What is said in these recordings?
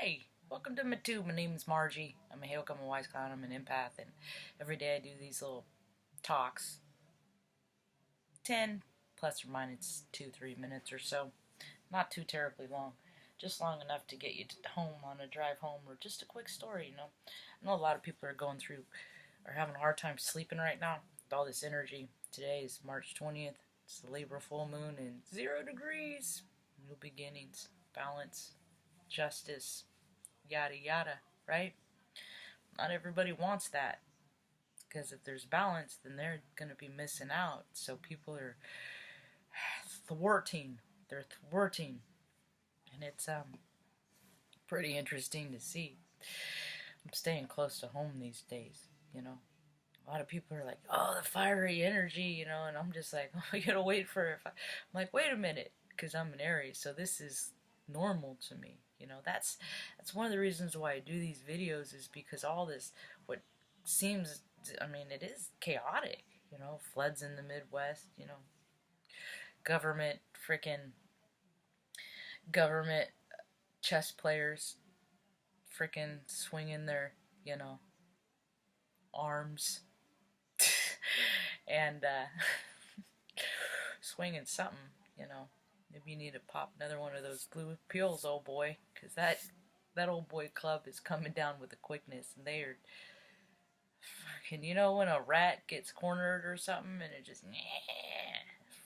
Hi, welcome to my tube. My name is Margie. I'm a Hail Come a Wise Clown. I'm an empath, and every day I do these little talks, 10 plus or minus 2-3 minutes or so. Not too terribly long, just long enough to get you to home on a drive home or just a quick story. I know a lot of people are going through, are having a hard time sleeping right now with all this energy. Today is March 20th. It's the Libra full moon and 0 degrees. New beginnings, balance, justice, yada yada, right? Not everybody wants that, because if there's balance, then they're going to be missing out. So people are thwarting. They're thwarting. And it's pretty interesting to see. I'm staying close to home these days. A lot of people are like, oh, the fiery energy, and I'm just like, oh, I gotta wait for it. I'm like, wait a minute, because I'm an Aries, so this is normal to me. That's one of the reasons why I do these videos, is because all this, what seems, it is chaotic, floods in the Midwest, government, frickin' government chess players, frickin' swinging their, arms, and, swinging something. Maybe you need to pop another one of those blue pills, old boy, because that old boy club is coming down with a quickness, and they are fucking, when a rat gets cornered or something, and it just,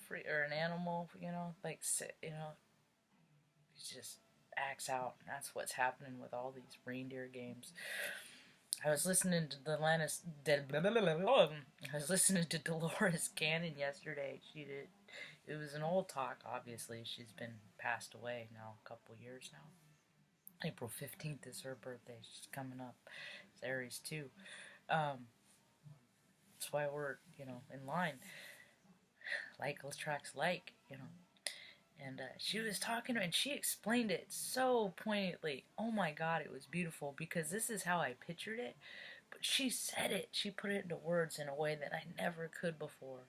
or an animal, like, it just acts out. And that's what's happening with all these reindeer games. I was listening to Dolores Cannon yesterday. It was an old talk, obviously. She's been passed away now a couple years now. April 15th is her birthday. She's coming up. It's Aries too. That's why we're, in line. Like attracts like, And she was talking, and she explained it so poignantly. Oh my God, it was beautiful, because this is how I pictured it. But she said it. She put it into words in a way that I never could before.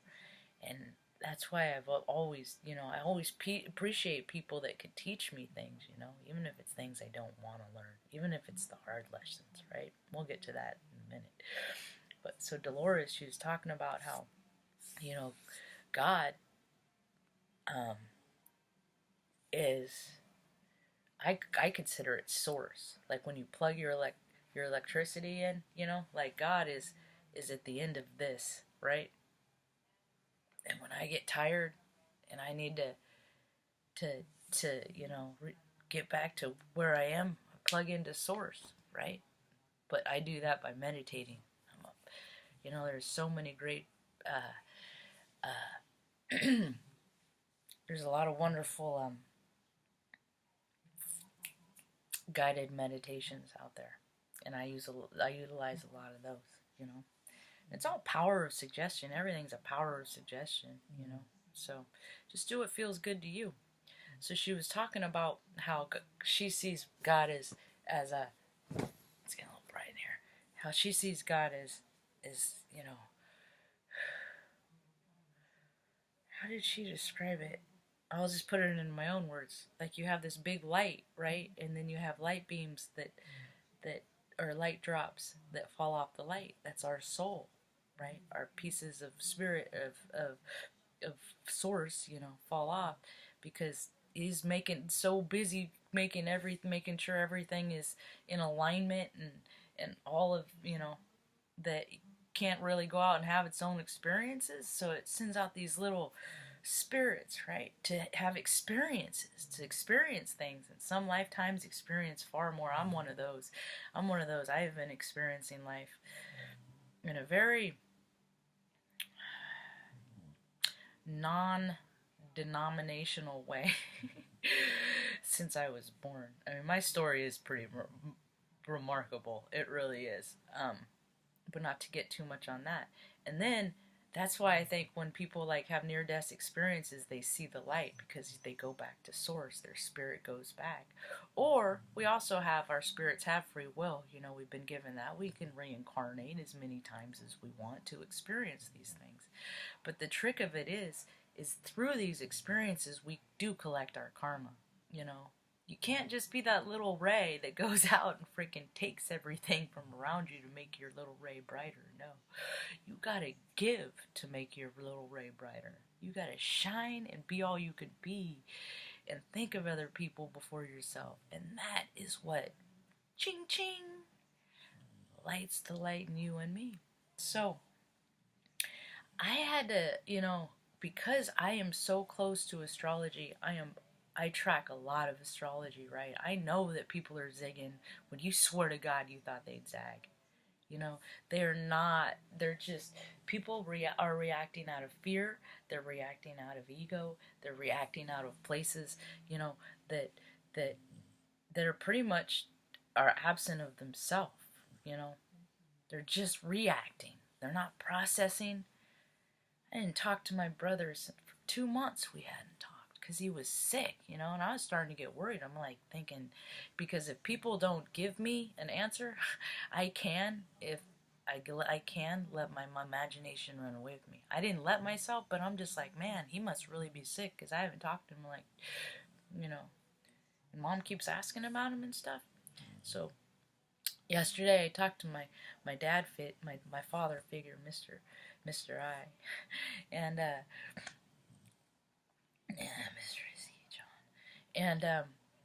And that's why I've always, I always appreciate people that could teach me things, even if it's things I don't want to learn, even if it's the hard lessons, right? We'll get to that in a minute. But so Dolores, she was talking about how, God, is, I consider it source. Like when you plug your electricity in, like God is at the end of this, right? And when I get tired and I need to get back to where I am, I plug into source, right? But I do that by meditating. There's so many great there's a lot of wonderful guided meditations out there, and I utilize a lot of those. It's all power of suggestion. Everything's a power of suggestion. So just do what feels good to you. So she was talking about how she sees God as a, it's getting a little bright in here, how she sees God as how did she describe it? I'll just put it in my own words. Like, you have this big light, right? And then you have light beams that or light drops that fall off the light. That's our soul, right? Our pieces of spirit of source, fall off, because he's so busy making sure everything is in alignment, and all of, that can't really go out and have its own experiences. So it sends out these little spirits, right, to have experiences, to experience things, and some lifetimes experience far more. I'm one of those. I've been experiencing life in a very non-denominational way since I was born. My story is pretty remarkable. It really is. But not to get too much on that. And then that's why I think when people have near-death experiences, they see the light, because they go back to source. Their spirit goes back. Or we also have, our spirits have free will. We've been given that. We can reincarnate as many times as we want to experience these things. But the trick of it is through these experiences we do collect our karma. You can't just be that little ray that goes out and freaking takes everything from around you to make your little ray brighter. No. You gotta give to make your little ray brighter. You gotta shine and be all you could be and think of other people before yourself. And that is what, ching ching, lights the light in you and me. So, I had to, because I am so close to astrology, I track a lot of astrology, right? I know that people are zigging when you swear to God you thought they'd zag. They're not, they're just, people are reacting out of fear, they're reacting out of ego, they're reacting out of places, that, that, that are pretty much are absent of themselves, They're just reacting. They're not processing. I didn't talk to my brother for 2 months. We hadn't talked because he was sick, and I was starting to get worried. I'm like thinking, because if people don't give me an answer, I can let my imagination run away with me. I didn't let myself, but I'm just like, man, he must really be sick because I haven't talked to him, like, and Mom keeps asking about him and stuff. So yesterday I talked to my dad, my father figure, Mr. I, and Mr. C. John, and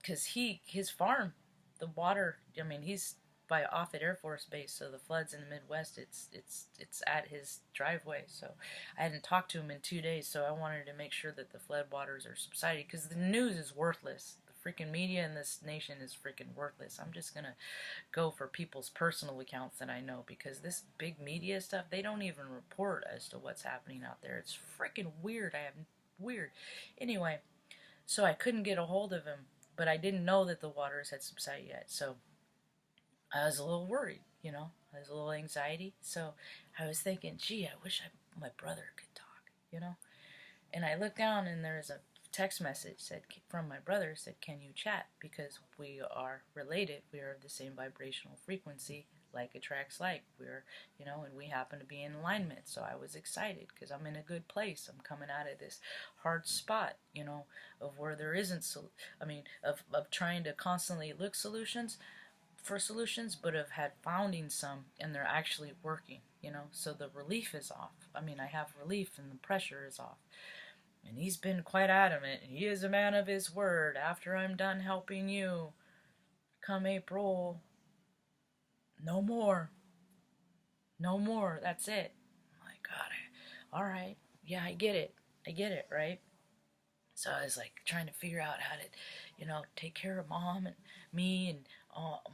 because his farm, the water, he's by Offutt Air Force Base, so the floods in the Midwest, it's at his driveway. So I hadn't talked to him in 2 days, so I wanted to make sure that the flood waters are subsiding, because the news is worthless. The freaking media in this nation is freaking worthless. I'm just gonna go for people's personal accounts that I know, because this big media stuff, they don't even report as to what's happening out there. It's freaking weird. Weird. Anyway, so I couldn't get a hold of him, but I didn't know that the waters had subsided yet, so I was a little worried, I was a little anxiety, so I was thinking, gee, I wish my brother could talk, and I looked down and there's a text message from my brother, said, can you chat, because we are related, we are of the same vibrational frequency, like attracts like, we're, and we happen to be in alignment. So I was excited because I'm in a good place. I'm coming out of this hard spot, of where there isn't, of trying to constantly look for solutions, but have had founding some, and they're actually working, so the relief is off. I have relief and the pressure is off. And he's been quite adamant. He is a man of his word. After I'm done helping you, come April, no more. No more. That's it. My God. All right. Yeah, I get it. Right? So I was like trying to figure out how to, take care of Mom and me and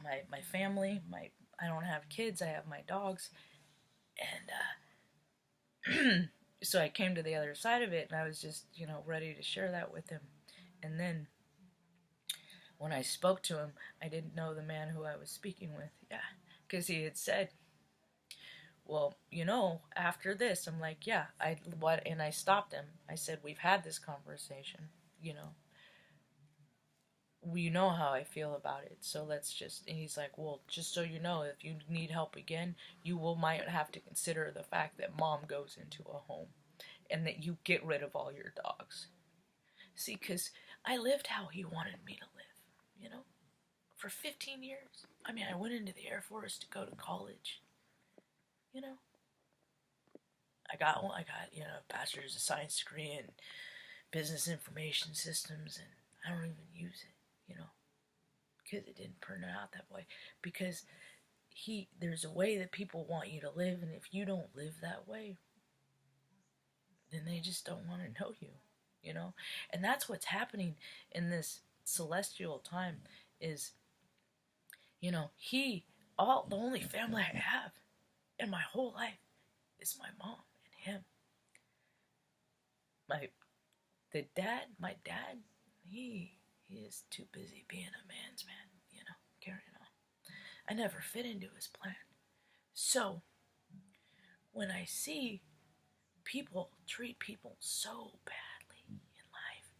my family. I don't have kids. I have my dogs. And so I came to the other side of it, and I was just, ready to share that with him. And then when I spoke to him, I didn't know the man who I was speaking with. Yeah, because he had said, well, after this, I'm like, yeah, and I stopped him. I said, we've had this conversation, you know how I feel about it, so let's just, and he's like, well, just so you know, if you need help again, might have to consider the fact that Mom goes into a home, and that you get rid of all your dogs. See, because I lived how he wanted me to live, for 15 years. I went into the Air Force to go to college, I got a bachelor's of science degree in business information systems, and I don't even use it, because it didn't turn out that way. Because there's a way that people want you to live, and if you don't live that way, then they just don't want to know you, and that's what's happening in this celestial time. Is, the only family I have in my whole life is my mom and him. My dad, he is too busy being a man's man, carrying on. I never fit into his plan. So, when I see people treat people so badly in life,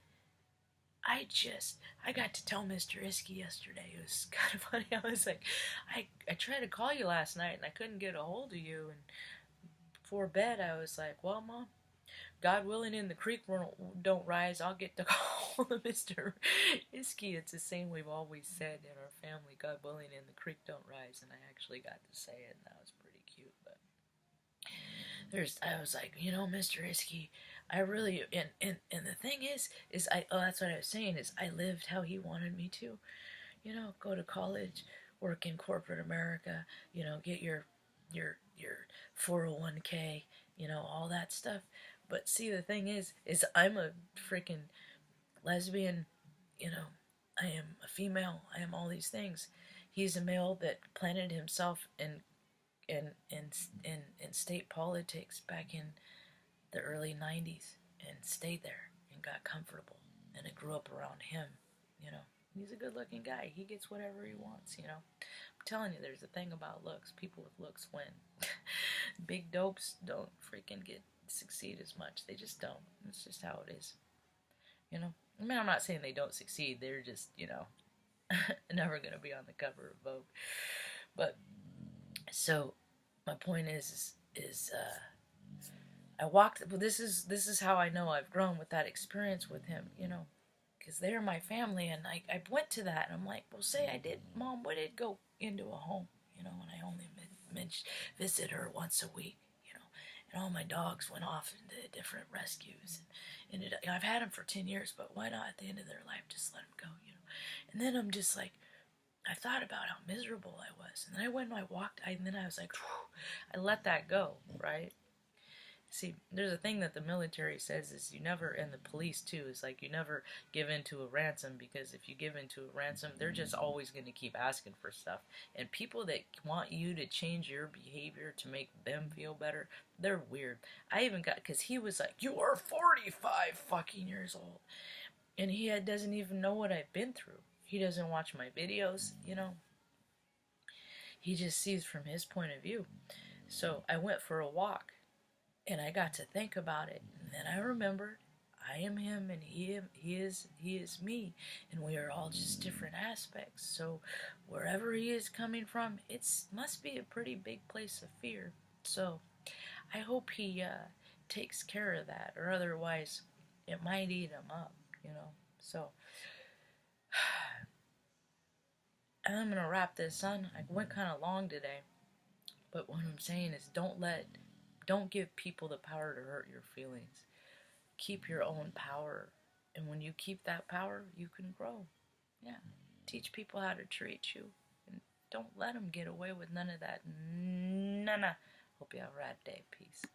I got to tell Mr. Iski yesterday, it was kind of funny, I was like, I tried to call you last night and I couldn't get a hold of you, and before bed I was like, well, Mom, God willing, and the creek don't rise, I'll get to call Mr. Iski. It's the same we've always said in our family. God willing, and the creek don't rise, and I actually got to say it, and that was pretty cute. But I was like, Mr. Iski, I really, and the thing is that's what I was saying, is I lived how he wanted me to. Go to college, work in corporate America, get your 401k, all that stuff. But see, the thing is I'm a freaking lesbian, I am a female, I am all these things. He's a male that planted himself in state politics back in the early 90s and stayed there and got comfortable, and I grew up around him, you know. He's a good-looking guy. He gets whatever he wants, I'm telling you, there's a thing about looks. People with looks win. Big dopes don't freaking succeed as much. They just don't. It's just how it is, I mean, I'm not saying they don't succeed. They're just, never going to be on the cover of Vogue. But, so, my point is I walked, well, this is how I know I've grown with that experience with him, because they're my family, and I went to that, and I'm like, well, say I did, Mom, would it go into a home, and I only visit her once a week, and all my dogs went off into different rescues, and I've had them for 10 years, but why not at the end of their life just let them go, and then I'm just like, I thought about how miserable I was, and then I went and I walked, and then I was like, whew, I let that go, right? See, there's a thing that the military says is you never, and the police too, is like you never give in to a ransom, because if you give in to a ransom, they're just always going to keep asking for stuff. And people that want you to change your behavior to make them feel better, they're weird. I even got, because he was like, you are 45 fucking years old. And he doesn't even know what I've been through. He doesn't watch my videos, He just sees from his point of view. So I went for a walk. And I got to think about it, and then I remembered I am him, and he is me, and we are all just different aspects. So wherever he is coming from, it must be a pretty big place of fear. So I hope he takes care of that, or otherwise it might eat him up, So and I'm gonna wrap this on. I went kind of long today, but what I'm saying is don't give people the power to hurt your feelings. Keep your own power. And when you keep that power, you can grow. Yeah. Teach people how to treat you. And don't let them get away with none of that. None. Hope you have a rad day. Peace.